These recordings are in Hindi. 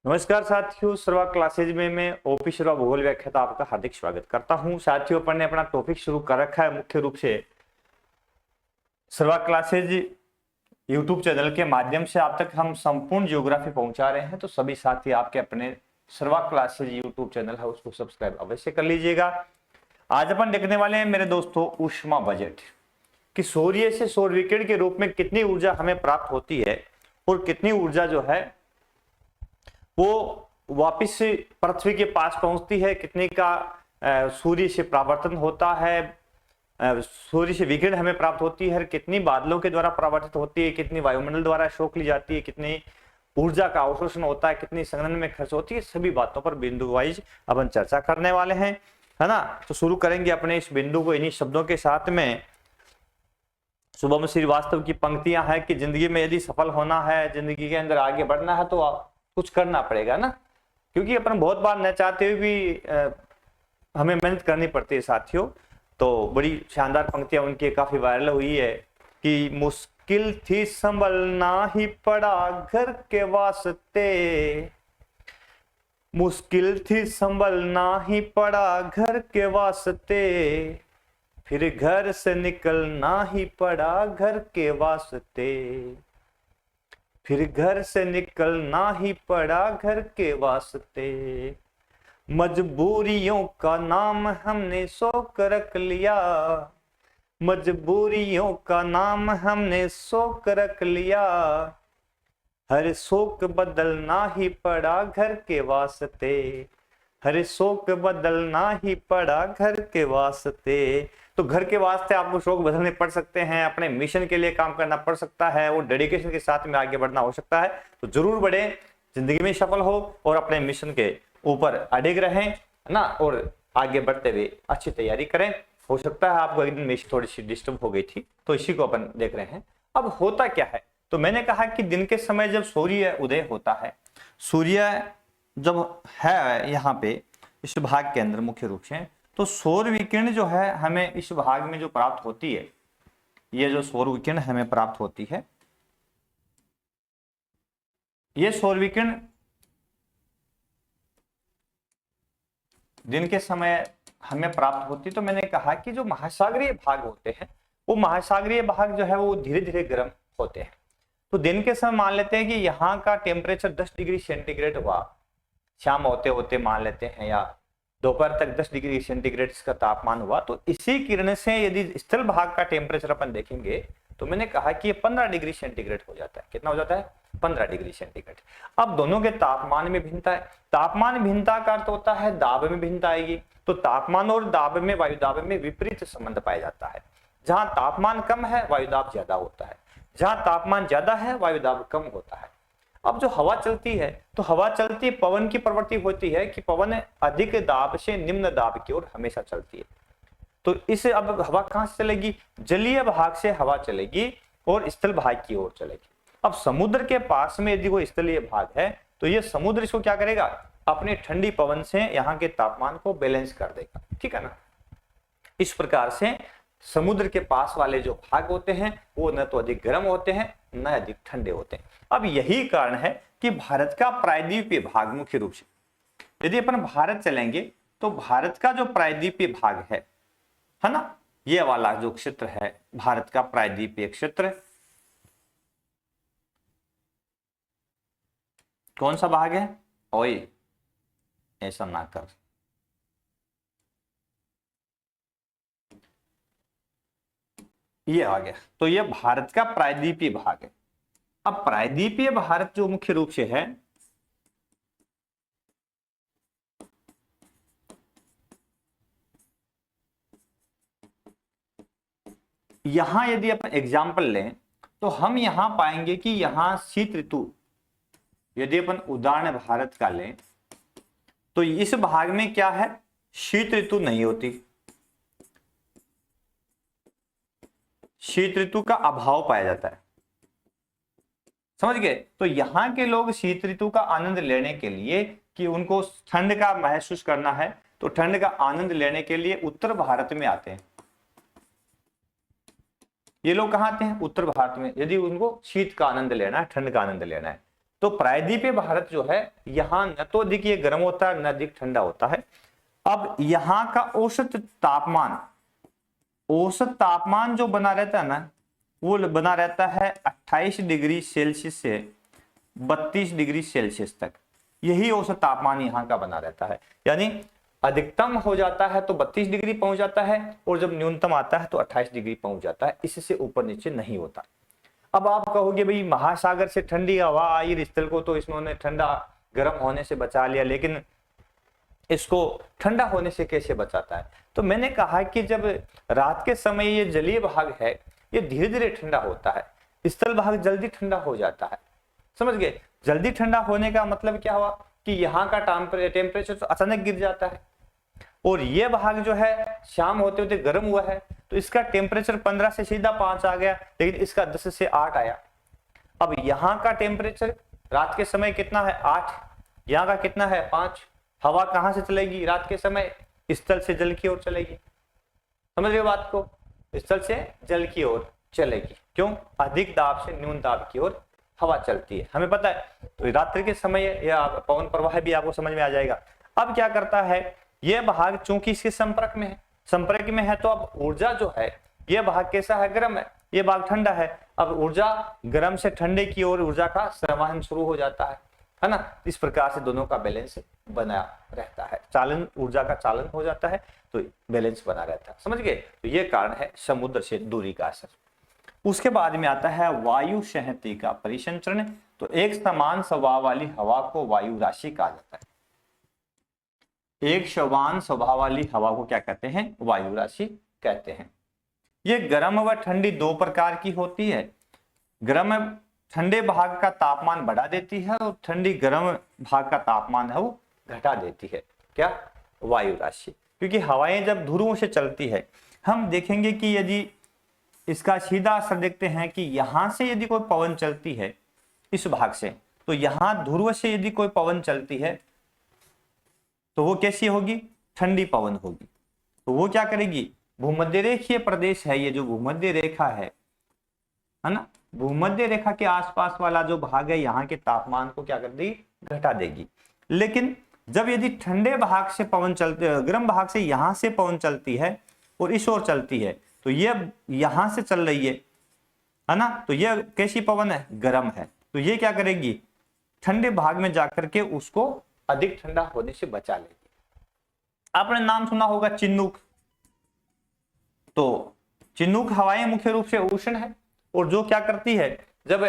नमस्कार साथियों, सर्वा क्लासेज में मैं ओपी शर्मा भूगोल व्याख्याता आपका हार्दिक स्वागत करता हूं। साथियों, अपन ने अपना टॉपिक शुरू कर रखा है मुख्य रूप से सर्वा क्लासेज यूट्यूब चैनल के माध्यम से आप तक हम संपूर्ण ज्योग्राफी पहुंचा रहे हैं। तो सभी साथी आपके अपने सर्वा क्लासेज यूट्यूब चैनल है उसको सब्सक्राइब अवश्य कर लीजिएगा। आज अपन देखने वाले हैं मेरे दोस्तों ऊष्मा बजट कि सूर्य से सौर विकिरण के रूप में कितनी ऊर्जा हमें प्राप्त होती है और कितनी ऊर्जा जो है वो वापिस पृथ्वी के पास पहुंचती है, कितने का सूर्य से परावर्तन होता है, सूर्य से विकिरण हमें प्राप्त होती है, कितनी बादलों के द्वारा परावर्तित होती है, कितनी वायुमंडल द्वारा शोख ली जाती है, कितनी ऊर्जा का अवशोषण होता है, कितनी संघनन में खर्च होती है। सभी बातों पर बिंदु वाइज अपन चर्चा करने वाले हैं, है ना। तो शुरू करेंगे अपने इस बिंदु को इन्हीं शब्दों के साथ में। शुभम श्रीवास्तव की पंक्तियां हैं कि जिंदगी में यदि सफल होना है, जिंदगी के अंदर आगे बढ़ना है तो कुछ करना पड़ेगा ना, क्योंकि अपन बहुत बार न चाहते हुए भी हमें मेहनत करनी पड़ती है साथियों। तो बड़ी शानदार पंक्तियां उनकी काफी वायरल हुई है कि मुश्किल थी संभलना ही पड़ा घर के वास्ते, मुश्किल थी संभलना ही पड़ा घर के वास्ते, फिर घर से निकलना ही पड़ा घर के वास्ते, फिर घर से निकलना ही पड़ा घर के वास्ते, मजबूरियों का नाम हमने शौक रख लिया, मजबूरियों का नाम हमने शौक रख लिया, हर शौक बदलना ही पड़ा घर के वास्ते, हर शौक बदलना ही पड़ा घर के वास्ते। तो घर के वास्ते आपको शौक बदलने पड़ सकते हैं, अपने मिशन के लिए काम करना पड़ सकता है और डेडिकेशन के साथ में आगे बढ़ना हो सकता है। तो जरूर बढ़े, जिंदगी में सफल हो और अपने मिशन के ऊपर अडिग रहें, है ना, और आगे बढ़ते हुए अच्छी तैयारी करें। हो सकता है आपको एक दिन में थोड़ी सी डिस्टर्ब हो गई थी, तो इसी को अपन देख रहे हैं। अब होता क्या है, तो मैंने कहा कि दिन के समय जब सूर्य उदय होता है, सूर्य जब है यहाँ पे इस भाग के अंदर मुख्य रूप से, तो सौर विकिरण जो है हमें इस भाग में जो प्राप्त होती है, ये जो सौर विकिरण हमें प्राप्त होती है, ये सौर विकिरण दिन के समय हमें प्राप्त होती है। तो मैंने कहा कि जो महासागरीय भाग होते हैं, वो महासागरीय भाग जो है वो धीरे धीरे गर्म होते हैं। तो दिन के समय मान लेते हैं कि यहाँ का टेम्परेचर 10 डिग्री सेंटीग्रेड हुआ, शाम होते होते मान लेते हैं, या दोपहर तक 10 डिग्री सेंटीग्रेड इसका तापमान हुआ। तो इसी किरण से यदि स्थल भाग का टेम्परेचर अपन देखेंगे तो मैंने कहा कि ये 15 डिग्री सेंटीग्रेड हो जाता है। कितना हो जाता है? 15 डिग्री सेंटीग्रेड। अब दोनों के तापमान में भिन्नता है। तापमान भिन्नता का अर्थ होता है दाब में भिन्नता आएगी। तो तापमान और दाब में, वायु दाब में विपरीत संबंध पाया जाता है। जहां तापमान कम है वायु दाब ज्यादा होता है, जहां तापमान ज्यादा है वायु दाब कम होता है। अब जो हवा चलती है, तो हवा चलती पवन की प्रवृत्ति होती है कि पवन अधिक दाब से निम्न दाब की ओर हमेशा चलती है। तो इसे अब हवा कहां से चलेगी? जलीय भाग से हवा चलेगी और स्थल भाग की ओर चलेगी। अब समुद्र के पास में यदि वो स्थलीय भाग है तो ये समुद्र इसको क्या करेगा? अपनी ठंडी पवन से यहाँ के तापमान को बैलेंस कर देगा, ठीक है ना। इस प्रकार से समुद्र के पास वाले जो भाग होते हैं वो न तो अधिक गर्म होते हैं न अधिक ठंडे होते हैं। अब यही कारण है कि भारत का प्रायद्वीपीय भाग मुख्य रूप से, यदि अपन भारत चलेंगे तो भारत का जो प्रायद्वीपीय भाग है ना, ये वाला जो क्षेत्र है भारत का प्रायद्वीपीय क्षेत्र, कौन सा भाग है? ओए ऐसा ना कर, ये आ गया। तो ये भारत का प्रायद्वीपीय भाग है। अब प्रायद्वीपीय भारत जो मुख्य रूप से है, यहां यदि अपन एग्जाम्पल लें तो हम यहां पाएंगे कि यहां शीत ऋतु, यदि अपन उदाहरण भारत का लें तो इस भाग में क्या है? शीत ऋतु नहीं होती, शीत ऋतु का अभाव पाया जाता है, समझ गए। तो यहाँ के लोग शीत ऋतु का आनंद लेने के लिए, कि उनको ठंड का महसूस करना है, तो ठंड का आनंद लेने के लिए उत्तर भारत में आते हैं। ये लोग कहाँ आते हैं? उत्तर भारत में, यदि उनको शीत का आनंद लेना है, ठंड का आनंद लेना है। तो प्रायद्वीपीय भारत जो है यहाँ न तो अधिक ये गर्म होता है न अधिक ठंडा होता है। अब यहाँ का औसत तापमान जो बना रहता है ना, वो बना रहता है 28 डिग्री सेल्सियस से 32 डिग्री सेल्सियस तक। यही औसत तापमान यहाँ का बना रहता है, यानी अधिकतम हो जाता है तो 32 डिग्री पहुंच जाता है, और जब न्यूनतम आता है तो 28 डिग्री पहुंच जाता है, इससे ऊपर नीचे नहीं होता। अब आप कहोगे भाई महासागर से ठंडी हवा आई इस स्थल को, तो इसमें ठंडा गर्म होने से बचा लिया, लेकिन इसको ठंडा होने से कैसे बचाता है? तो मैंने कहा कि जब रात के समय ये जलीय भाग है ये धीरे धीरे ठंडा होता है, स्थल भाग जल्दी ठंडा हो जाता है। समझ गए? जल्दी ठंडा होने का मतलब क्या हुआ कि यहाँ का टेम्परेचर तो अचानक गिर जाता है, और ये भाग जो है शाम होते होते गर्म हुआ है, तो इसका टेम्परेचर 15 से सीधा 5 आ गया, लेकिन इसका 10 से 8 आया। अब यहाँ का टेम्परेचर रात के समय कितना है? 8। यहाँ का कितना है? 5। हवा कहाँ से चलेगी रात के समय? स्थल से जल की ओर चलेगी। समझ रहे हो बात को? स्थल से जल की ओर चलेगी। क्यों? अधिक दाब से न्यून दाब की ओर हवा चलती है, हमें पता है। तो रात्रि के समय या पवन प्रवाह भी आपको समझ में आ जाएगा। अब क्या करता है, यह भाग चूंकि इसके संपर्क में है, तो अब ऊर्जा जो है, यह भाग कैसा है? गर्म है, यह भाग ठंडा है। अब ऊर्जा गर्म से ठंडे की ओर ऊर्जा का संवहन शुरू हो जाता है ना। इस प्रकार से दोनों का बैलेंस बना रहता है, चालन, ऊर्जा का चालन हो जाता है, तो बैलेंस बना रहता है। समझ गए? तो ये कारण है समुद्र से दूरी का असर। उसके बाद में आता है वायु संहति का परिसंचरण। तो एक समान स्वभाव वाली हवा को वायु राशि कहा जाता है। एक समान स्वभाव वाली हवा को क्या कहते हैं? वायु राशि कहते हैं। ये गर्म व ठंडी दो प्रकार की होती है। गर्म ठंडे भाग का तापमान बढ़ा देती है, और ठंडी गर्म भाग का तापमान है वो घटा देती है। क्या? वायु राशि। क्योंकि हवाएं जब ध्रुवों से चलती है, हम देखेंगे कि यदि इसका सीधा असर देखते हैं कि यहां से यदि कोई पवन चलती है इस भाग से, तो यहां ध्रुव से यदि कोई पवन चलती है तो वो कैसी होगी? ठंडी पवन होगी। तो वो क्या करेगी? भूमध्य रेखीय प्रदेश है, ये जो भूमध्य रेखा है ना, भूमध्य रेखा के आसपास वाला जो भाग है, यहाँ के तापमान को क्या कर देगी? घटा देगी। लेकिन जब यदि ठंडे भाग से पवन चलते, गर्म भाग से यहां से पवन चलती है और इस ओर चलती है, तो ये यहां से चल रही है ना, तो ये कैसी पवन है? गर्म है। तो ये क्या करेगी? ठंडे भाग में जाकर के उसको अधिक ठंडा होने से बचा लेगी। आपने नाम सुना होगा चिन्नुक। तो चिन्नुक हवाएं मुख्य रूप से उष्ण है, और जो क्या करती है, जब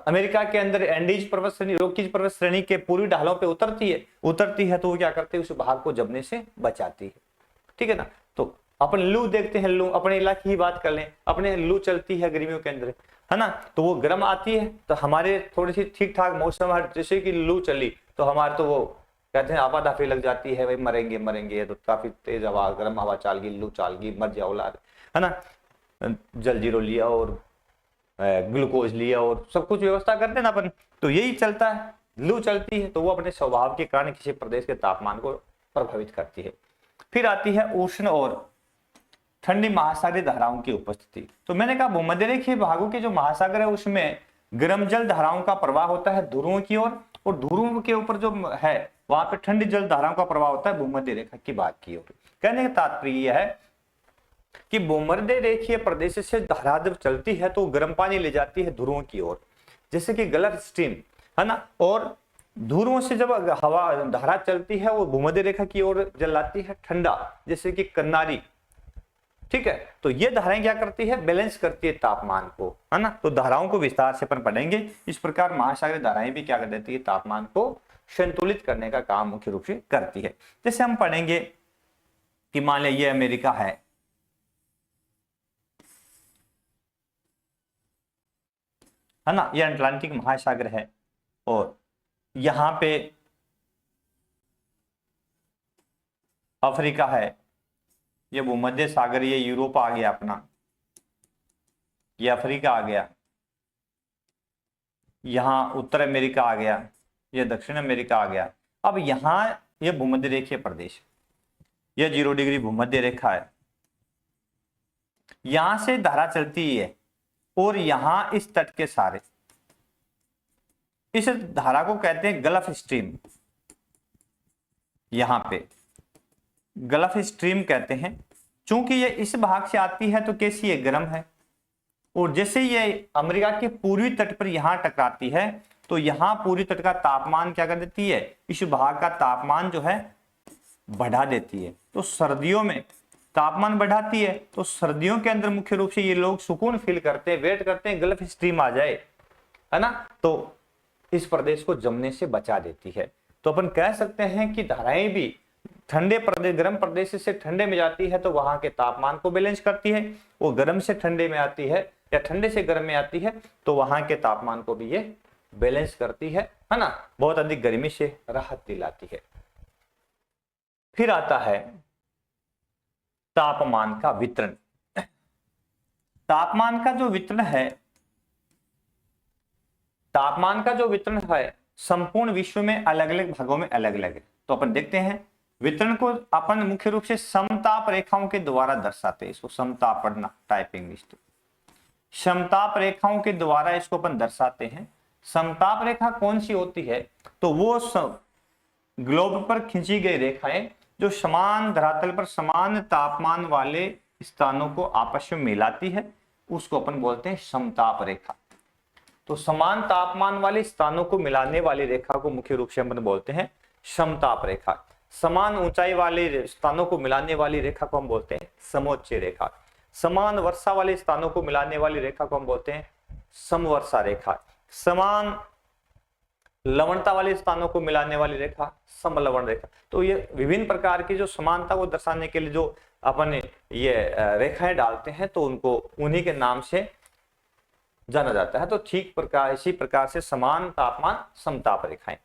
अमेरिका के अंदर एंडीज पर्वत श्रेणी, रोकीज पर्वत श्रेणी के पूर्वी ढालों पे उतरती है, तो वो क्या करते हैं? उस भाग को जमने से बचाती है। ठीक है ना। तो अपन लू देखते हैं, लू अपने इलाके की बात कर लें, अपने लू चलती है गर्मियों के अंदर, है ना, तो वो गर्म आती है, तो हमारे थोड़ी सी ठीक ठाक मौसम है, जैसे कि लू चली तो हमारे तो वो कहते हैं आपाधापी लग जाती है, भाई मरेंगे, तो काफी तेज हवा, गर्म हवा चाल गई, लू चाल गई, मर जाओ लाद, है ना। जल जीरो लिया और ग्लूकोज लिया और सब कुछ व्यवस्था करते हैं ना अपन, तो यही चलता है। लू चलती है तो वो अपने स्वभाव के कारण किसी प्रदेश के तापमान को प्रभावित करती है। फिर आती है उष्ण और ठंडी महासागरीय धाराओं की उपस्थिति। तो मैंने कहा भूमध्य रेखीय भागों के जो महासागर है उसमें गर्म जल धाराओं का प्रवाह होता है ध्रुवों की ओर, और ध्रुवों के ऊपर जो है वहां पे ठंडी जल धाराओं का प्रवाह होता है भूमध्य रेखा की बात की ओर। कहने का तात्पर्य यह है कि भूमध्य रेखीय प्रदेश से धारा जब चलती है तो गर्म पानी ले जाती है ध्रुवों की ओर, जैसे कि गल्फ स्ट्रीम, है ना, और ध्रुवों से जब हवा धारा चलती है वो भूमध्य रेखा की ओर जलाती है ठंडा, जैसे कि कन्नारी। ठीक है, तो ये धाराएं क्या करती है? बैलेंस करती है तापमान को, है ना। तो धाराओं को विस्तार से अपन पढ़ेंगे। इस प्रकार महासागरीय धाराएं भी क्या कर देती है? तापमान को संतुलित करने का काम मुख्य रूप से करती है। जैसे हम पढ़ेंगे कि मान लिया ये अमेरिका है ना, ये अटलांटिक महासागर है, और यहां पे अफ्रीका है, ये भूमध्य सागर, ये यूरोप आ गया अपना, ये अफ्रीका आ गया, यहां उत्तर अमेरिका आ गया, ये दक्षिण अमेरिका आ गया। अब यहां ये भूमध्य रेखीय प्रदेश, ये 0 डिग्री भूमध्य रेखा है, यहां से धारा चलती है, और यहां इस तट के सारे इस धारा को कहते हैं गल्फ स्ट्रीम। यहां पे गल्फ स्ट्रीम कहते हैं। चूंकि ये इस भाग से आती है तो कैसी है, गर्म है, और जैसे ये अमेरिका के पूर्वी तट पर यहां टकराती है तो यहां पूर्वी तट का तापमान क्या कर देती है, इस भाग का तापमान जो है बढ़ा देती है। तो सर्दियों में तापमान बढ़ाती है, तो सर्दियों के अंदर मुख्य रूप से ये लोग सुकून फील करते हैं, वेट करते हैं गल्फ स्ट्रीम आ जाए, है ना, तो इस प्रदेश को जमने से बचा देती है। तो अपन कह सकते हैं कि धाराएं भी ठंडे प्रदेश, गर्म प्रदेश से ठंडे में जाती है तो वहां के तापमान को बैलेंस करती है, वो गर्म से ठंडे में आती है या ठंडे से गर्म में आती है तो वहां के तापमान को भी ये बैलेंस करती है ना, बहुत अधिक गर्मी से राहत दिलाती है। फिर आता है तापमान का वितरण। तापमान का जो वितरण है, तापमान का जो वितरण है संपूर्ण विश्व में अलग अलग भागों में अलग अलग है। तो अपन देखते हैं वितरण को अपन मुख्य रूप से समताप रेखाओं के द्वारा दर्शाते हैं। इसको समताप पढ़ना, टाइपिंग लिस्ट, समताप रेखाओं के द्वारा इसको अपन दर्शाते हैं। समताप रेखा कौन सी होती है, तो वो ग्लोब पर खींची गई रेखाएं जो समान धरातल पर समान तापमान वाले स्थानों को आपस में मिलाती है, उसको अपन बोलते हैं समताप रेखा। तो समान तापमान वाले स्थानों को मिलाने वाली रेखा को मुख्य रूप से हम बोलते हैं समताप रेखा। समान ऊंचाई वाले स्थानों को मिलाने वाली रेखा को हम बोलते हैं समोच्च रेखा। समान वर्षा वाले स्थानों को मिलाने वाली रेखा को हम बोलते हैं समवर्षा रेखा। समान लवणता वाले स्थानों को मिलाने वाली रेखा समलवण रेखा। तो ये विभिन्न प्रकार की जो समानता को दर्शाने के लिए जो अपन ये रेखाएं डालते हैं तो उनको उन्हीं के नाम से जाना जाता है। तो ठीक प्रकार, इसी प्रकार से समान तापमान समताप रेखाएं।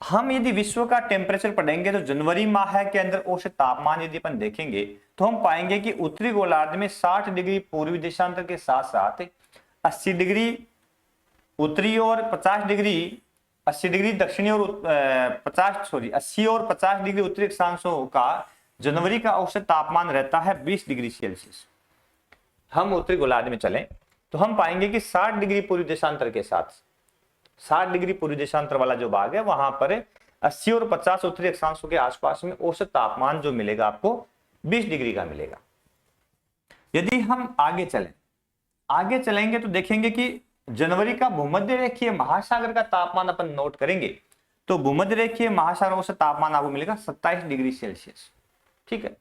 हम यदि विश्व का टेम्परेचर पढ़ेंगे तो जनवरी माह के अंदर औसत तापमान यदि अपन देखेंगे तो हम पाएंगे कि उत्तरी गोलार्ध में 60 डिग्री पूर्वी देशांतर के साथ साथ 80 डिग्री उत्तरी और 50 डिग्री 80 डिग्री दक्षिणी और 80 और 50 डिग्री उत्तरी अक्षांशों का जनवरी का औसत तापमान रहता है 20 डिग्री सेल्सियस। हम उत्तरी गोलार्ध में चलें तो हम पाएंगे कि 60 डिग्री पूर्वी देशांतर के साथ 60 डिग्री पूर्वी देशांतर वाला जो भाग है वहां पर 80 और 50 उत्तरी अक्षांशों के आसपास में औसत तापमान जो मिलेगा आपको 20 डिग्री का मिलेगा। यदि हम आगे चलेंगे तो देखेंगे कि जनवरी का भूमध्य रेखीय महासागर का तापमान अपन नोट करेंगे तो भूमध्य रेखीय महासागर औसत तापमान आपको मिलेगा 27 डिग्री सेल्सियस। ठीक है,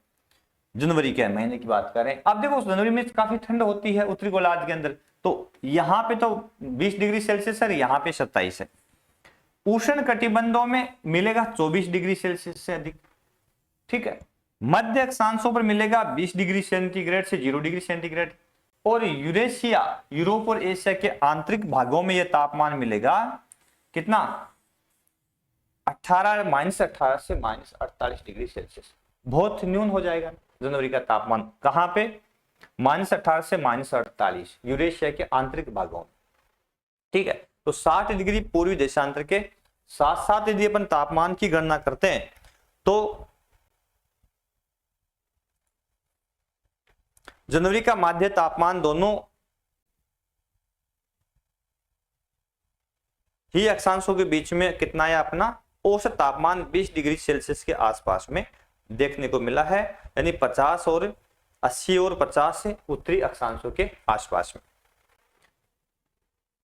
जनवरी के महीने की बात करें। अब देखो जनवरी में काफी ठंड होती है उत्तरी गोलार्ध के अंदर, तो यहाँ पे तो 20 डिग्री सेल्सियस है, यहाँ पे 27 है। उष्ण कटिबंधों में मिलेगा 24 डिग्री सेल्सियस से अधिक। ठीक है, मध्य अक्षांशों पर मिलेगा 20 डिग्री सेंटीग्रेड से 0 डिग्री सेंटीग्रेड, और यूरेशिया, यूरोप और एशिया के आंतरिक भागों में यह तापमान मिलेगा कितना, 18 से -48 डिग्री सेल्सियस। बहुत न्यून हो जाएगा जनवरी का तापमान। कहां पे, -18 से -48 यूरेशिया के आंतरिक भागों में। ठीक है, तो 60 डिग्री पूर्वी देशांतर के साथ साथ यदि अपन तापमान की गणना करते हैं तो जनवरी का माध्य तापमान दोनों ही अक्षांशों के बीच में कितना है, अपना औसत तापमान 20 डिग्री सेल्सियस के आसपास में देखने को मिला है, यानी 50 और 80 और 50 से उत्तरी अक्षांशों के आसपास में।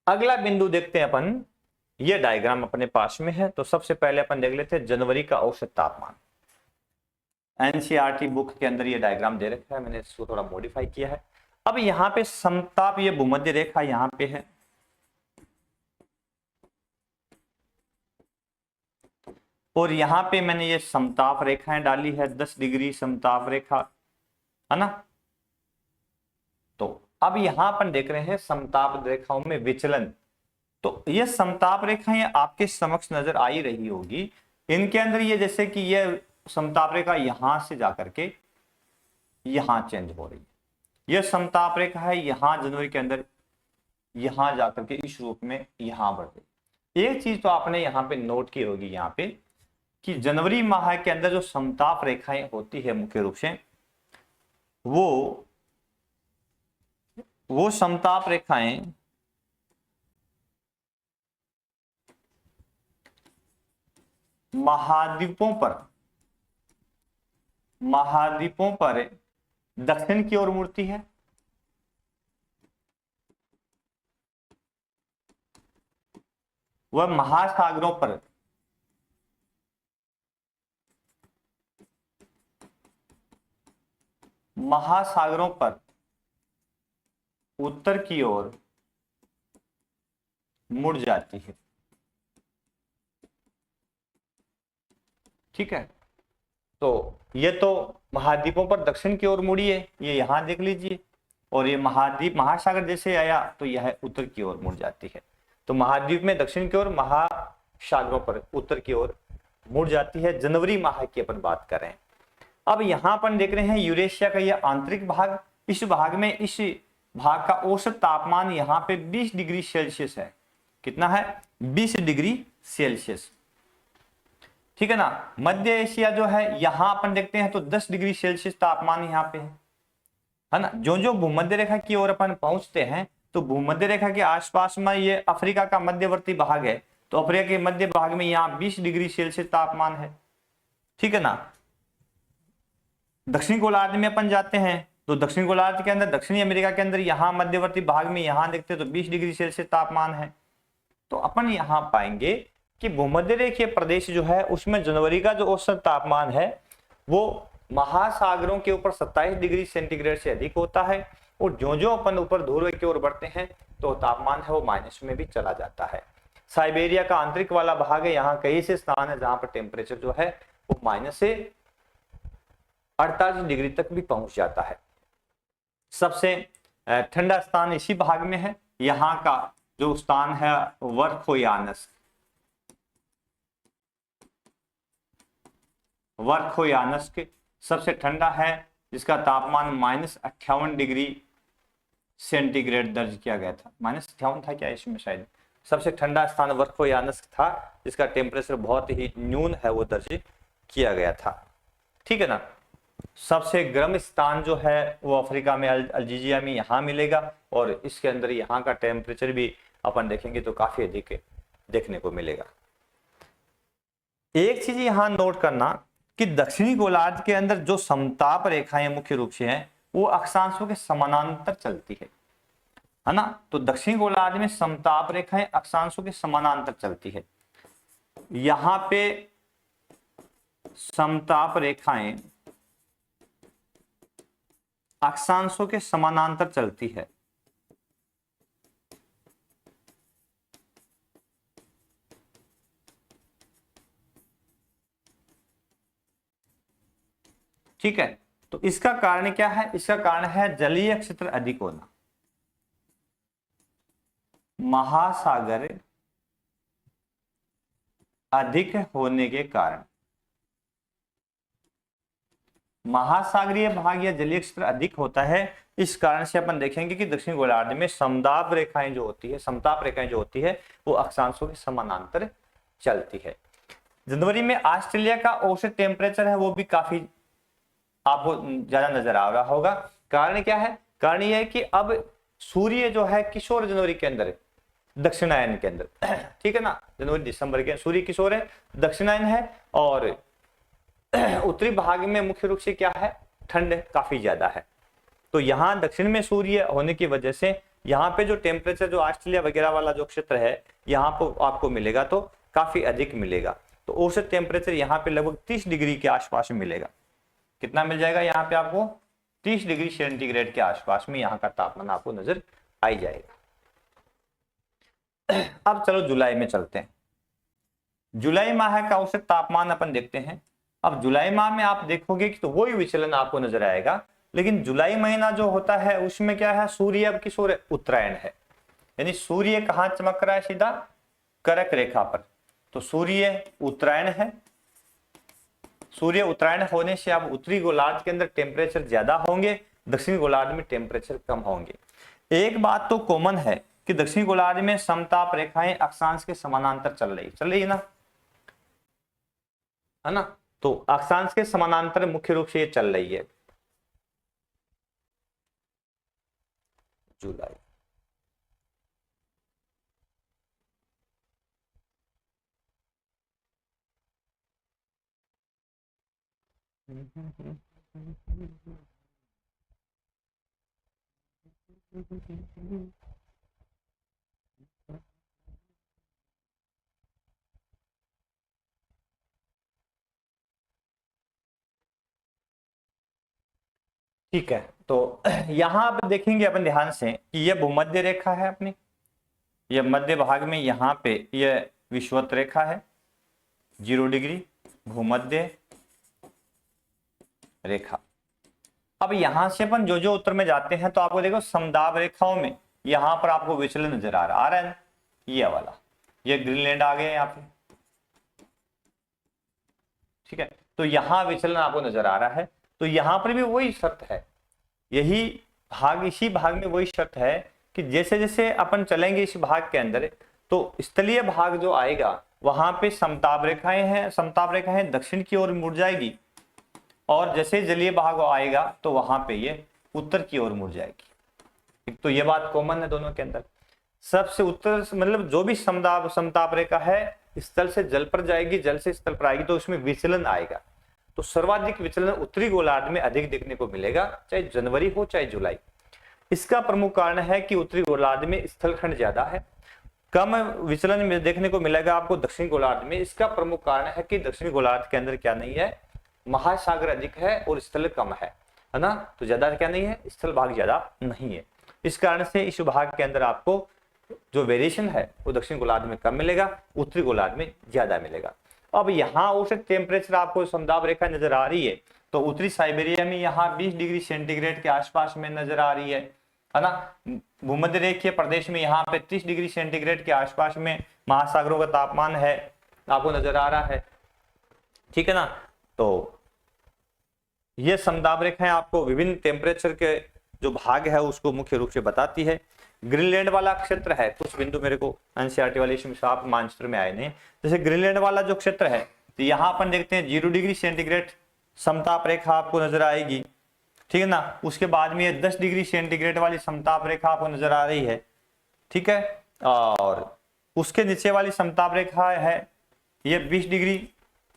अगला बिंदु देखते हैं अपन, ये डायग्राम अपने पास में है तो सबसे पहले अपन देख लेते हैं जनवरी का औसत तापमान। एनसीईआरटी बुक के अंदर ये डायग्राम दे रखा है, मैंने इसको थोड़ा मॉडिफाई किया है। अब यहाँ पे समताप, ये भूमध्य रेखा यहाँ पे है, और यहाँ पे मैंने ये समताप रेखाएं डाली है, 10 डिग्री समताप रेखा, है ना। तो अब यहां अपन देख रहे हैं समताप रेखाओं में विचलन। तो ये समताप रेखाएं आपके समक्ष नजर आ ही रही होगी। इनके अंदर ये जैसे कि ये समताप रेखा यहां से जाकर के यहां चेंज हो रही है, यह समताप रेखा है यहां जनवरी के अंदर यहां जाकर के इस रूप में यहां बढ़ रही। एक चीज तो आपने यहाँ पे नोट की होगी यहाँ पे कि जनवरी माह के अंदर जो समताप रेखाएं होती है मुख्य रूप से वो समताप रेखाएं महाद्वीपों पर दक्षिण की ओर मुड़ती है, वह महासागरों पर उत्तर की ओर मुड़ जाती है। ठीक है, तो ये तो महाद्वीपों पर दक्षिण की ओर मुड़ी है, ये यहां देख लीजिए, और ये महाद्वीप महासागर जैसे आया तो यह उत्तर की ओर मुड़ जाती है। तो महाद्वीप में दक्षिण की ओर, महासागरों पर उत्तर की ओर मुड़ जाती है। जनवरी माह की अपन बात कर रहे हैं। अब यहां अपन देख रहे हैं यूरेशिया का यह आंतरिक भाग, इस भाग का औसत तापमान यहाँ पे 20 डिग्री सेल्सियस है। कितना है? 20 डिग्री सेल्सियस। ठीक है ना। मध्य एशिया जो है यहां अपन देखते हैं तो 10 डिग्री सेल्सियस तापमान यहाँ पे है ना। जो जो भूमध्य रेखा की ओर अपन पहुंचते हैं तो भूमध्य रेखा के आसपास में ये अफ्रीका का मध्यवर्ती भाग है, तो अफ्रीका के मध्य भाग में यहाँ 20 डिग्री सेल्सियस तापमान है। ठीक है ना। दक्षिणी गोलार्ध में अपन जाते हैं तो दक्षिणी गोलार्ध के अंदर, दक्षिणी अमेरिका के अंदर यहाँ मध्यवर्ती भाग में यहाँ देखते हैं तो 20 डिग्री सेल्सियस तापमान है। तो अपन यहाँ पाएंगे कि भूमध्य रेखीय प्रदेश जो है उसमें जनवरी का जो औसत तापमान है वो महासागरों के ऊपर 27 डिग्री सेंटीग्रेड से अधिक होता है, और जो जो अपन ऊपर ध्रुव की ओर बढ़ते हैं तो तापमान है वो माइनस में भी चला जाता है। साइबेरिया का आंतरिक वाला भाग है, यहाँ कई से स्थान है जहां पर टेम्परेचर जो है वो माइनस से 48 डिग्री तक भी पहुंच जाता है। सबसे ठंडा स्थान इसी भाग में है, यहाँ का जो स्थान है वर्खोयानस्क सबसे ठंडा है, जिसका तापमान -58 डिग्री सेंटीग्रेड दर्ज किया गया था। -58 था क्या इसमें? शायद सबसे ठंडा स्थान वर्खोयानस्क था, जिसका टेम्परेचर बहुत ही न्यून है वो दर्ज किया गया था। ठीक है ना। सबसे गर्म स्थान जो है वो अफ्रीका में अल्जीरिया में यहाँ मिलेगा, और इसके अंदर यहाँ का टेम्परेचर भी अपन देखेंगे तो काफी अधिक देखने को मिलेगा। एक चीज यहाँ नोट करना कि दक्षिणी गोलार्ध के अंदर जो समताप रेखाएं मुख्य रूप से हैं वो अक्षांशों के समानांतर चलती है ना। तो दक्षिणी गोलार्ध में समताप रेखाएं अक्षांशों के समानांतर चलती है। यहाँ पे समताप रेखाएं अक्षांशों के समानांतर चलती है। ठीक है, तो इसका कारण क्या है? इसका कारण है जलीय क्षेत्र अधिक होना। महासागर अधिक होने के कारण, महासागरीय भाग या जलीय क्षेत्र अधिक होता है। इस कारण से अपन देखेंगे कि दक्षिणी गोलार्ध में समताप रेखाएं जो होती है वो अक्षांशों के समानांतर चलती है। जनवरी में ऑस्ट्रेलिया का औसत टेम्परेचर है वो भी काफी आपको ज्यादा नजर आ रहा होगा। कारण क्या है? कारण यह है कि अब सूर्य जो है किशोर जनवरी के अंदर, दक्षिणायन के अंदर, ठीक है ना। जनवरी दिसंबर के सूर्य किशोर है, दक्षिणायन है, और उत्तरी भाग में मुख्य रूप से क्या है? ठंड काफी ज्यादा है। तो यहाँ दक्षिण में सूर्य होने की वजह से यहाँ पे जो टेम्परेचर जो ऑस्ट्रेलिया वगैरह वाला जो क्षेत्र है यहाँ पर आपको मिलेगा तो काफी अधिक मिलेगा। तो औसत टेम्परेचर यहाँ पे लगभग 30 डिग्री के आसपास में मिलेगा। कितना मिल जाएगा यहाँ पे आपको? 30 डिग्री सेंटीग्रेड के आसपास में यहाँ का तापमान आपको नजर आ जाएगा। अब चलो जुलाई में चलते हैं। जुलाई माह का औसत तापमान अपन देखते हैं। अब जुलाई माह में आप देखोगे कि तो वही विचलन आपको नजर आएगा, लेकिन जुलाई महीना जो होता है उसमें क्या है? सूर्य अब किशोर उत्तरायण है, यानी सूर्य कहाँ चमक रहा है? सीधा कर्क रेखा पर। तो सूर्य उत्तरायण है। सूर्य उत्तरायण होने से अब उत्तरी गोलार्ध के अंदर टेम्परेचर ज्यादा होंगे, दक्षिणी गोलार्ध में टेम्परेचर कम होंगे। एक बात तो कॉमन है कि दक्षिणी गोलार्ध में समताप रेखाएं अक्षांश के समानांतर चल रही है ना, है ना। तो अक्षांश के समानांतर मुख्य रूप से ये चल रही है। जुलाई ठीक है, तो यहाँ आप देखेंगे अपन ध्यान से कि ये भूमध्य रेखा है अपनी, ये मध्य भाग में यहाँ पे ये विषुवत रेखा है 0 डिग्री भूमध्य रेखा। अब यहां से अपन जो जो उत्तर में जाते हैं तो आपको देखो समदाब रेखाओं में यहां पर आपको विचलन नजर आ रहा है ना, ये वाला, ये ग्रीनलैंड आ गया यहाँ पे, ठीक है। तो यहां विचलन आपको नजर आ रहा है, तो यहां पर भी वही शर्त है, यही भाग, इसी भाग में वही शर्त है कि जैसे जैसे अपन चलेंगे इस भाग के अंदर तो स्थलीय भाग जो आएगा वहां पे समताप रेखाएं हैं, समताप रेखाएं दक्षिण की ओर मुड़ जाएगी, और जैसे जलीय भाग आएगा तो वहां पे ये उत्तर की ओर मुड़ जाएगी। तो ये बात कॉमन है दोनों के अंदर, सबसे उत्तर मतलब जो भी समताप रेखा है स्थल से जल पर जाएगी, जल से स्थल पर आएगी तो उसमें विचलन आएगा। तो सर्वाधिक विचलन उत्तरी गोलार्ध में अधिक देखने को मिलेगा, चाहे जनवरी हो चाहे जुलाई। इसका प्रमुख कारण है कि उत्तरी गोलार्ध में स्थलखंड ज्यादा है, कम विचलन में देखने को मिलेगा आपको दक्षिणी गोलार्ध में। इसका प्रमुख कारण है कि दक्षिणी गोलार्ध के अंदर क्या नहीं है, महासागर अधिक है और स्थल कम है ना, तो ज्यादा क्या नहीं है, स्थल भाग ज्यादा नहीं है। इस कारण से इस भाग के अंदर आपको जो वेरिएशन है वो दक्षिण गोलार्ध में कम मिलेगा, उत्तरी गोलार्ध में ज्यादा मिलेगा। अब यहाँ औसत टेम्परेचर आपको समदाब रेखा नजर आ रही है, तो उत्तरी साइबेरिया में यहाँ 20 डिग्री सेंटीग्रेड के आसपास में नजर आ रही है ना। भूमध्य रेखीय प्रदेश में यहाँ पे 30 डिग्री सेंटीग्रेड के आसपास में महासागरों का तापमान है, आपको नजर आ रहा है, ठीक है ना। तो ये समदाब रेखाएं आपको विभिन्न टेम्परेचर के जो भाग है उसको मुख्य रूप से बताती है। ग्रीनलैंड वाला क्षेत्र है, कुछ बिंदु मेरे को एनसीईआरटी वाले इसमें साफ मानचित्र में आए नहीं, जैसे ग्रीनलैंड वाला जो क्षेत्र है तो यहाँ अपन देखते हैं 0 डिग्री सेंटीग्रेड समताप रेखा आपको नजर आएगी, ठीक है ना। उसके बाद में ये 10 डिग्री सेंटीग्रेड वाली समताप रेखा आपको नजर आ रही है, ठीक है। और उसके नीचे वाली समताप रेखा है ये 20 डिग्री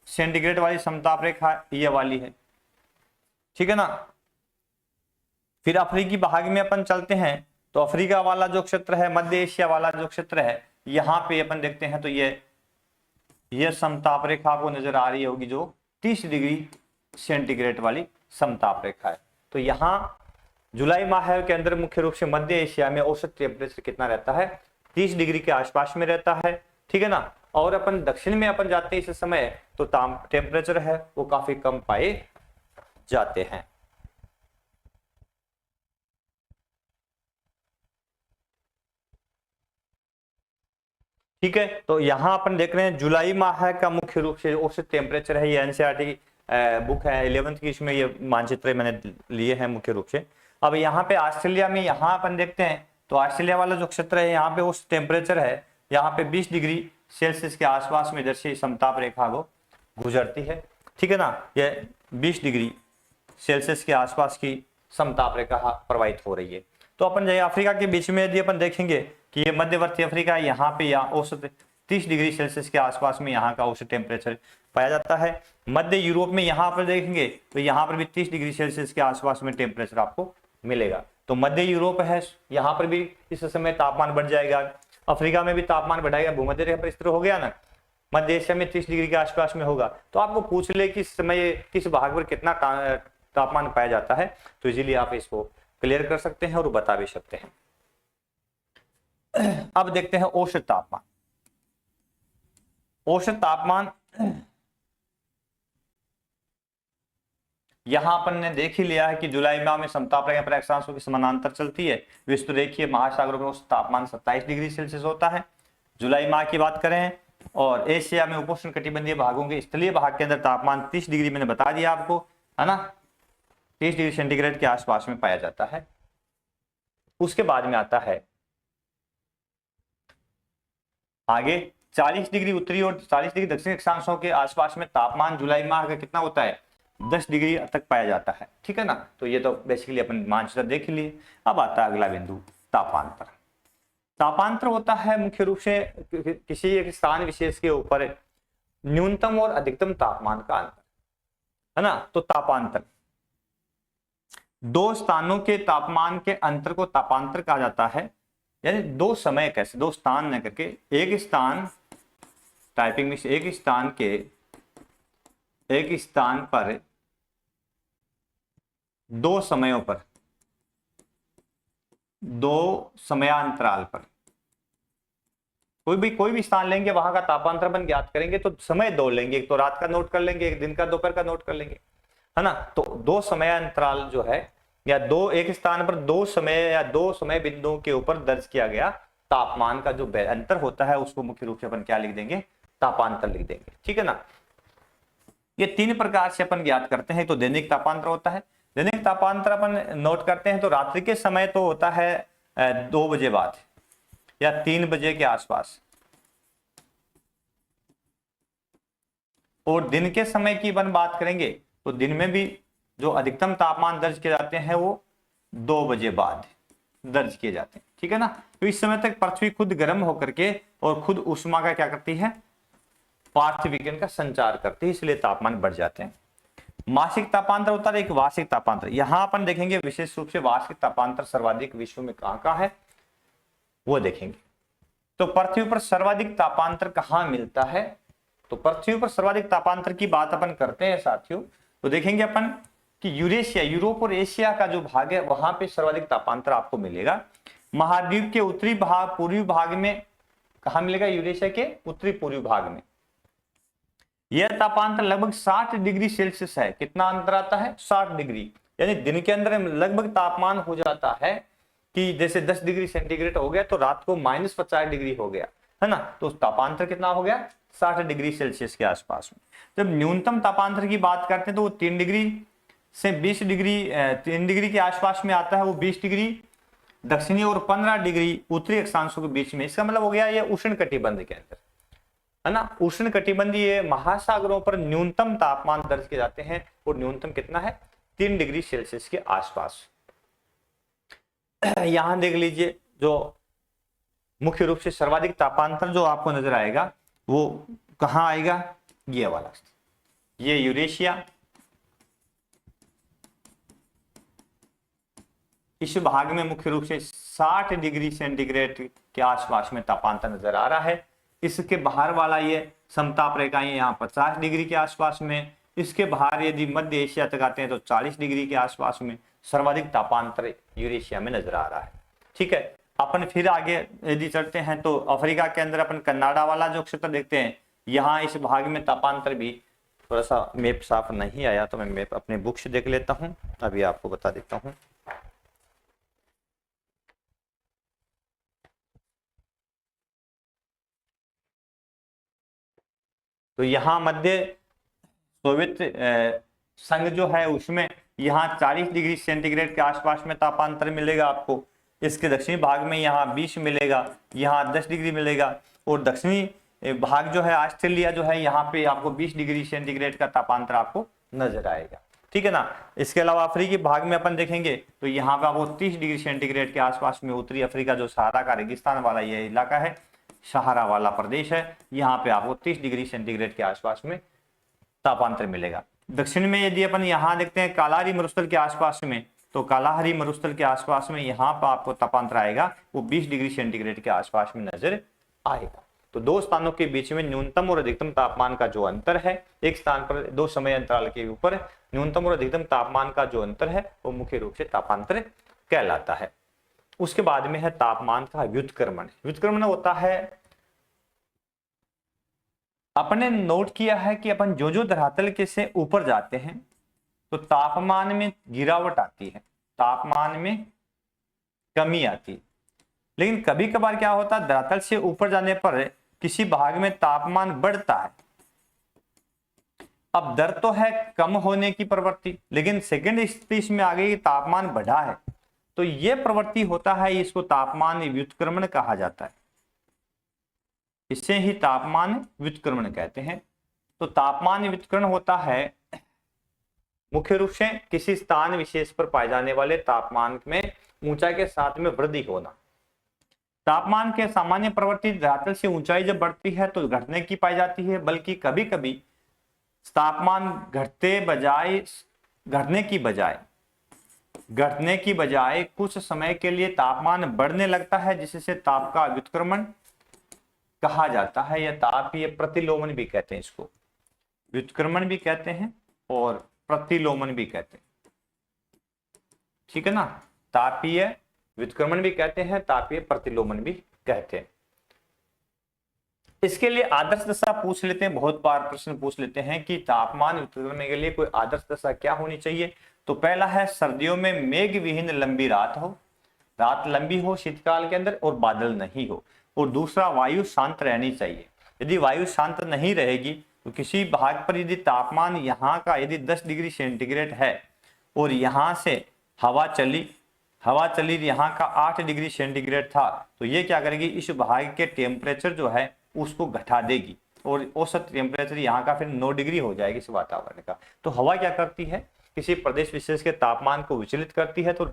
सेंटीग्रेड वाली समताप रेखा ये वाली है, ठीक है ना। फिर अफ्रीकी भाग में अपन चलते हैं तो अफ्रीका वाला जो क्षेत्र है, मध्य एशिया वाला जो क्षेत्र है, यहाँ पे अपन देखते हैं तो ये समताप रेखा आपको नजर आ रही होगी जो 30 डिग्री सेंटीग्रेड वाली समताप रेखा है। तो यहाँ जुलाई माह के अंदर मुख्य रूप से मध्य एशिया में औसत टेम्परेचर कितना रहता है, 30 डिग्री के आसपास में रहता है, ठीक है ना। और अपन दक्षिण में अपन जाते हैं इस समय तो टेम्परेचर है वो काफी कम पाए जाते हैं। ठीक है, तो यहां अपन देख रहे हैं जुलाई माह का मुख्य रूप से औसत टेम्परेचर है, ये एनसीईआरटी बुक है 11th की, इसमें ये मानचित्र मैंने लिए हैं मुख्य रूप से। अब यहाँ पे ऑस्ट्रेलिया में यहाँ अपन देखते हैं तो ऑस्ट्रेलिया वाला जो क्षेत्र है यहाँ पे औसत टेम्परेचर है यहाँ पे 20 डिग्री सेल्सियस के आसपास में इधर से समताप रेखा वो गुजरती है, ठीक है ना। ये 20 डिग्री सेल्सियस के आसपास की समताप रेखा प्रवाहित हो रही है। तो अपन जो अफ्रीका के बीच में यदि अपन देखेंगे कि ये मध्यवर्ती अफ्रीका यहाँ पे या औसत 30 डिग्री सेल्सियस के आसपास में यहाँ का औसत टेम्परेचर पाया जाता है। मध्य यूरोप में यहाँ पर देखेंगे तो यहाँ पर भी 30 डिग्री सेल्सियस के आसपास में टेम्परेचर आपको मिलेगा। तो मध्य यूरोप है, यहाँ पर भी इस समय तापमान बढ़ जाएगा, अफ्रीका में भी तापमान बढ़ाएगा, भूमध्य रेखा पर इस तरह हो गया ना, मध्य एशिया में 30 डिग्री के आसपास में होगा। तो आपको पूछ ले कि इस समय किस भाग पर कितना तापमान पाया जाता है तो इजीली आप इसको क्लियर कर सकते हैं और बता भी सकते हैं। अब देखते हैं औसत तापमान। औसत तापमान यहां अपन ने देख ही लिया है कि जुलाई माह में समताप रेखा पर अक्षांशों की समानांतर चलती है, विश्व रेखीय महासागरों में औसत तापमान 27 डिग्री सेल्सियस होता है जुलाई माह की बात करें। और एशिया में उपोष्ण कटिबंधीय भागों के स्थलीय भाग के अंदर तापमान 30 डिग्री मैंने बता दिया आपको, है ना, 30 डिग्री सेंटीग्रेड के आसपास में पाया जाता है। उसके बाद में आता है आगे 40 डिग्री उत्तरी और 40 डिग्री दक्षिणी अक्षांशों के आसपास में तापमान जुलाई माह का कितना होता है, 10 डिग्री तक पाया जाता है, ठीक है ना। तो ये तो बेसिकली अपन मानचित्र देख लिए। अब आता है अगला बिंदु तापांतर। तापांतर होता है मुख्य रूप से किसी एक स्थान विशेष के ऊपर न्यूनतम और अधिकतम तापमान का अंतर। है ना। तो तापांतर, दो स्थानों के तापमान के अंतर को तापांतर कहा जाता है। यानी दो समय, कैसे, दो स्थान न करके एक स्थान, टाइपिंग में एक स्थान के, एक स्थान पर दो समयों पर, दो समयांतराल पर कोई भी स्थान लेंगे, वहां का तापांतर अपन ज्ञात करेंगे तो समय दो लेंगे, एक तो रात का नोट कर लेंगे, एक दिन का दोपहर का नोट कर लेंगे, है ना। तो दो समयांतराल जो है, या दो, एक स्थान पर दो समय या दो समय बिंदुओं के ऊपर दर्ज किया गया तापमान का जो अंतर होता है उसको मुख्य रूप से अपन क्या लिख देंगे, तापांतर लिख देंगे, ठीक है ना। ये तीन प्रकार से अपन ज्ञात करते हैं। तो दैनिक तापांतर होता है, दैनिक तापांतर अपन नोट करते हैं तो रात्रि के समय तो होता है 2 बजे बाद या 3 बजे के आसपास, और दिन के समय की अपन बात करेंगे तो दिन में भी जो अधिकतम तापमान दर्ज किए जाते हैं वो 2 बजे बाद दर्ज किए जाते हैं, ठीक है ना। तो इस समय तक पृथ्वी खुद गर्म होकर के और खुद ऊष्मा का क्या करती है, पार्थिविकरण का संचार करती है, इसलिए तापमान बढ़ जाते हैं। मासिक तापांतर होता है, एक वार्षिक तापांतर। यहां अपन देखेंगे विशेष रूप से वार्षिक तापांतर सर्वाधिक विश्व में कहां है वो देखेंगे। तो पृथ्वी पर सर्वाधिक तापांतर कहां मिलता है, तो पृथ्वी पर सर्वाधिक तापांतर की बात अपन करते हैं साथियों, तो देखेंगे अपन कि यूरेशिया, यूरोप और एशिया का जो भाग है वहां पे सर्वाधिक तापांतर आपको मिलेगा। महाद्वीप के उत्तरी भाग, पूर्वी भाग में कहा मिलेगा, यूरेशिया के उत्तरी पूर्वी भाग में यह तापांतर लगभग 60 डिग्री सेल्सियस है। कितना अंतर आता है, 60 डिग्री। यानी दिन के अंदर लगभग तापमान हो जाता है कि जैसे 10 डिग्री सेंटीग्रेड हो गया तो रात को -50 डिग्री हो गया, है ना। तो तापांतर कितना हो गया, 60 डिग्री सेल्सियस के आसपास में। जब न्यूनतम तापांतर की बात करते हैं तो वो 3 डिग्री से 20 डिग्री, 3 डिग्री के आसपास में आता है, वो 20 डिग्री दक्षिणी और 15 डिग्री उत्तरी अक्षांशों के बीच में। इसका मतलब हो गया ये उष्ण कटिबंध के अंदर, है ना। उष्ण कटिबंधीय महासागरों पर न्यूनतम तापमान दर्ज किए जाते हैं, और न्यूनतम कितना है, 3 डिग्री सेल्सियस के आसपास। यहां देख लीजिए, जो मुख्य रूप से सर्वाधिक तापांतर जो आपको नजर आएगा वो कहां आएगा, ये वाला, ये यूरेशिया, इस भाग में मुख्य रूप से 60 डिग्री सेंटीग्रेड के आसपास में तापांतर नजर आ रहा है। इसके बाहर वाला ये समताप रेखाएं यहाँ 50 डिग्री के आसपास में, इसके बाहर यदि मध्य एशिया तक आते हैं तो 40 डिग्री के आसपास में सर्वाधिक तापांतर यूरेशिया में नजर आ रहा है, ठीक है। अपन फिर आगे यदि चलते हैं तो अफ्रीका के अंदर अपन कनाडा वाला जो क्षेत्र देखते हैं, यहाँ इस भाग में तापांतर भी, थोड़ा सा मैप साफ नहीं आया तो मैं मैप अपने बुक से देख लेता हूँ, अभी आपको बता देता हूँ। तो यहाँ मध्य सोवियत संघ जो है उसमें यहाँ 40 डिग्री सेंटीग्रेड के आसपास में तापांतर मिलेगा आपको। इसके दक्षिणी भाग में यहाँ 20 मिलेगा, यहाँ 10 डिग्री मिलेगा, और दक्षिणी भाग जो है ऑस्ट्रेलिया जो है यहाँ पे आपको 20 डिग्री सेंटीग्रेड का तापांतर आपको नजर आएगा, ठीक है ना। इसके अलावा अफ्रीकी भाग में अपन देखेंगे तो यहाँ पे आपको 30 डिग्री सेंटीग्रेड के आसपास में, उत्तरी अफ्रीका जो सहारा का रेगिस्तान वाला ये इलाका है, सहारा वाला प्रदेश है, यहाँ पे आपको 30 डिग्री सेंटीग्रेड के आसपास में तापांतर मिलेगा। दक्षिण में यदि अपन यहाँ देखते हैं कालाहारी मरुस्थल के आसपास में, तो कालाहारी मरुस्थल के आसपास में यहाँ पर आपको तापांतर आएगा वो 20 डिग्री सेंटीग्रेड के आसपास में नजर आएगा। तो दो स्थानों के बीच में न्यूनतम और अधिकतम तापमान का जो अंतर है, एक स्थान पर दो समय अंतराल के ऊपर न्यूनतम और अधिकतम तापमान का जो अंतर है वो मुख्य रूप से तापांतर कहलाता है। उसके बाद में है तापमान का व्युत्क्रमण। व्युत्क्रमण होता है, अपने नोट किया है कि अपन जो जो धरातल के से ऊपर जाते हैं तो तापमान में गिरावट आती है, तापमान में कमी आती है। लेकिन कभी कभार क्या होता है, धरातल से ऊपर जाने पर किसी भाग में तापमान बढ़ता है। अब दर तो है कम होने की प्रवृत्ति, लेकिन सेकंड स्थिति इसमें आ गई तापमान बढ़ा है, तो यह प्रवृत्ति होता है, इसको तापमान व्युत्क्रमण कहा जाता है। इसे ही तापमान व्युत्क्रमण कहते हैं। तो तापमान व्युत्क्रमण होता है मुख्य रूप से किसी स्थान विशेष पर पाए जाने वाले तापमान में ऊंचाई के साथ में वृद्धि होना। तापमान के सामान्य प्रवृत्ति धरातल से ऊंचाई जब बढ़ती है तो घटने की पाई जाती है, बल्कि कभी कभी तापमान घटने की बजाय कुछ समय के लिए तापमान बढ़ने लगता है, जिससे ताप का व्युत्क्रमण कहा जाता है, या तापीय प्रतिलोमन भी कहते हैं। इसको व्युत्क्रमण भी कहते हैं और प्रतिलोमन भी कहते हैं, ठीक है ना। तापीय व्युत्क्रमण भी कहते हैं, तापीय प्रतिलोमन भी कहते हैं। इसके लिए आदर्श दशा पूछ लेते हैं, बहुत बार प्रश्न पूछ लेते हैं कि तापमान व्युत्क्रमण के लिए कोई आदर्श दशा क्या होनी चाहिए। तो पहला है सर्दियों में मेघ विहीन लंबी रात हो, रात लंबी हो शीतकाल के अंदर और बादल नहीं हो। और दूसरा, वायु शांत रहनी चाहिए। यदि वायु शांत नहीं रहेगी तो किसी भाग पर यदि तापमान यहाँ का यदि 10 डिग्री सेंटीग्रेड है और यहाँ से हवा चली यहाँ का 8 डिग्री सेंटीग्रेड था, तो ये क्या करेगी, इस भाग के टेम्परेचर जो है उसको घटा देगी और औसत टेम्परेचर यहाँ का फिर 9 डिग्री हो जाएगी इस वातावरण का। तो हवा क्या करती है, किसी प्रदेश विशेष के तापमान को विचलित करती है। तो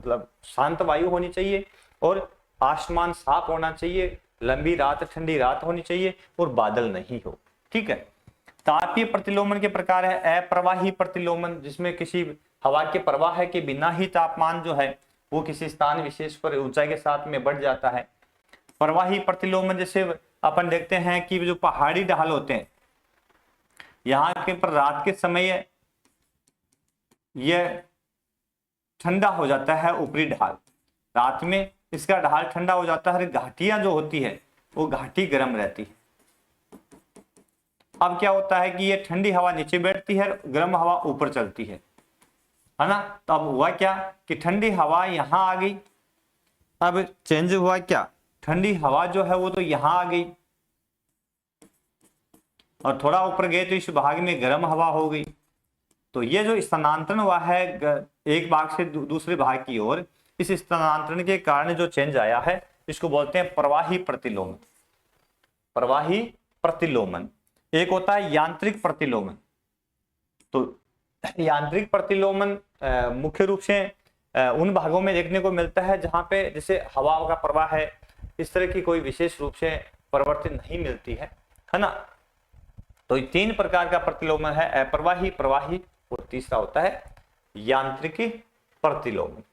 शांत वायु होनी चाहिए और आसमान साफ होना चाहिए, लंबी रात, ठंडी रात होनी चाहिए और बादल नहीं हो, ठीक है। तापीय प्रतिलोमन के प्रकार है अप्रवाही प्रतिलोमन, जिसमें किसी हवा के प्रवाह के बिना ही तापमान जो है वो किसी स्थान विशेष पर ऊंचाई के साथ में बढ़ जाता है। प्रवाही प्रतिलोमन जैसे अपन देखते हैं कि जो पहाड़ी ढाल होते हैं, यहाँ के पर रात के समय यह ठंडा हो जाता है, ऊपरी ढाल रात में इसका ढाल ठंडा हो जाता है, घाटियां जो होती है वो घाटी गर्म रहती है। अब क्या होता है कि ये ठंडी हवा नीचे बैठती है, गर्म हवा ऊपर चलती है ना। तो अब हुआ क्या कि ठंडी हवा यहाँ आ गई, अब चेंज हुआ क्या, ठंडी हवा जो है वो तो यहाँ आ गई और थोड़ा ऊपर गए तो इस भाग में गर्म हवा हो गई। तो ये जो स्थानांतरण हुआ है एक भाग से दूसरे भाग की ओर, इस स्थानांतरण के कारण जो चेंज आया है इसको बोलते हैं प्रवाही प्रतिलोमन। प्रवाही प्रतिलोमन। एक होता है यांत्रिक प्रतिलोमन। तो यांत्रिक प्रतिलोमन मुख्य रूप से उन भागों में देखने को मिलता है जहां पे जैसे हवा का प्रवाह है, इस तरह की कोई विशेष रूप से प्रवृत्ति नहीं मिलती है ना। तो 3 प्रकार का प्रतिलोमन है, अप्रवाही, प्रवाही और तीसरा होता है यांत्रिकी प्रतिलोमन।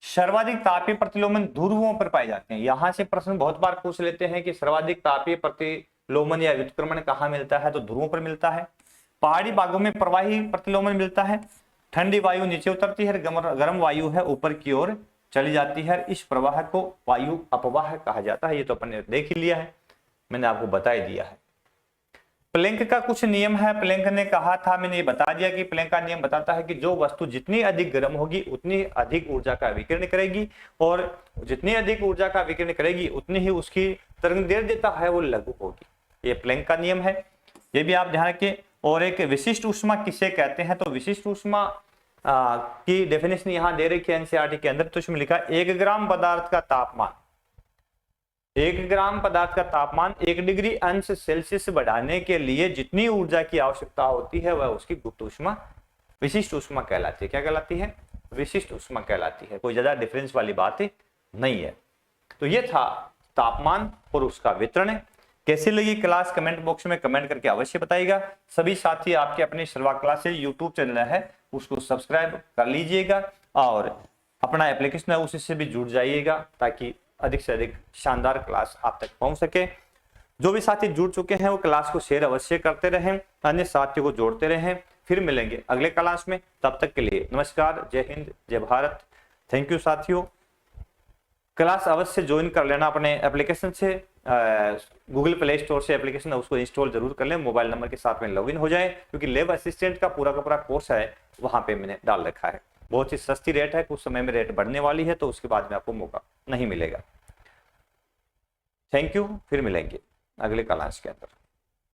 सर्वाधिक तापीय प्रतिलोमन ध्रुवों पर पाए जाते हैं। यहां से प्रश्न बहुत बार पूछ लेते हैं कि सर्वाधिक तापीय प्रतिलोमन या व्युत्क्रमण कहाँ मिलता है, तो ध्रुवों पर मिलता है। पहाड़ी भागों में प्रवाही प्रतिलोमन मिलता है, ठंडी वायु नीचे उतरती है, गर्म वायु है ऊपर की ओर चली जाती है, इस प्रवाह को वायु अपवाह कहा जाता है। ये तो अपन ने देख ही लिया है, मैंने आपको बता ही दिया है। प्लैंक का कुछ नियम है, प्लैंक ने कहा था, मैंने ये बता दिया कि प्लैंक का नियम बताता है कि जो वस्तु जितनी अधिक गर्म होगी उतनी अधिक ऊर्जा का विकिरण करेगी और जितनी अधिक ऊर्जा का विकिरण करेगी उतनी ही उसकी तरंगदैर्घ्यता है वो लघु होगी। ये प्लैंक का नियम है, ये भी आप ध्यान रखिए। और एक विशिष्ट ऊष्मा किसे कहते हैं, तो विशिष्ट ऊष्मा की डेफिनेशन यहाँ दे रखी है एनसीईआरटी के अंदर। तो इसमें लिखा 1 ग्राम पदार्थ का तापमान, 1 ग्राम पदार्थ का तापमान 1 डिग्री अंश सेल्सियस बढ़ाने के लिए जितनी ऊर्जा की आवश्यकता होती है वह उसकी गुप्त ऊष्मा, विशिष्ट ऊष्मा कहलाती है। क्या कहलाती है? विशिष्ट ऊष्मा कहलाती है। कोई ज्यादा डिफरेंस वाली बात नहीं है। तो ये था तापमान और उसका वितरण। कैसी लगी क्लास कमेंट बॉक्स में कमेंट करके अवश्य बताइएगा। सभी साथी आपके अपने सर्वा क्लासेज यूट्यूब चैनल है उसको सब्सक्राइब कर लीजिएगा और अपना एप्लीकेशन है उससे भी जुड़ जाइएगा ताकि अधिक से अधिक शानदार क्लास आप तक पहुंच सके। जो भी साथी जुड़ चुके हैं वो क्लास को शेयर अवश्य करते रहें, अन्य साथियों को जोड़ते रहें। फिर मिलेंगे अगले क्लास में, तब तक के लिए नमस्कार, जय हिंद, जय भारत। थैंक यू साथियों। क्लास अवश्य ज्वाइन कर लेना अपने एप्लीकेशन से, गूगल प्ले स्टोर से एप्लीकेशन है उसको इंस्टॉल जरूर कर लें, मोबाइल नंबर के साथ में लॉगिन हो जाए, क्योंकि लैब असिस्टेंट का पूरा कोर्स है वहां पे मैंने डाल रखा है। बहुत ही सस्ती रेट है, कुछ समय में रेट बढ़ने वाली है, तो उसके बाद में आपको मौका नहीं मिलेगा। थैंक यू, फिर मिलेंगे अगले क्लास के अंदर।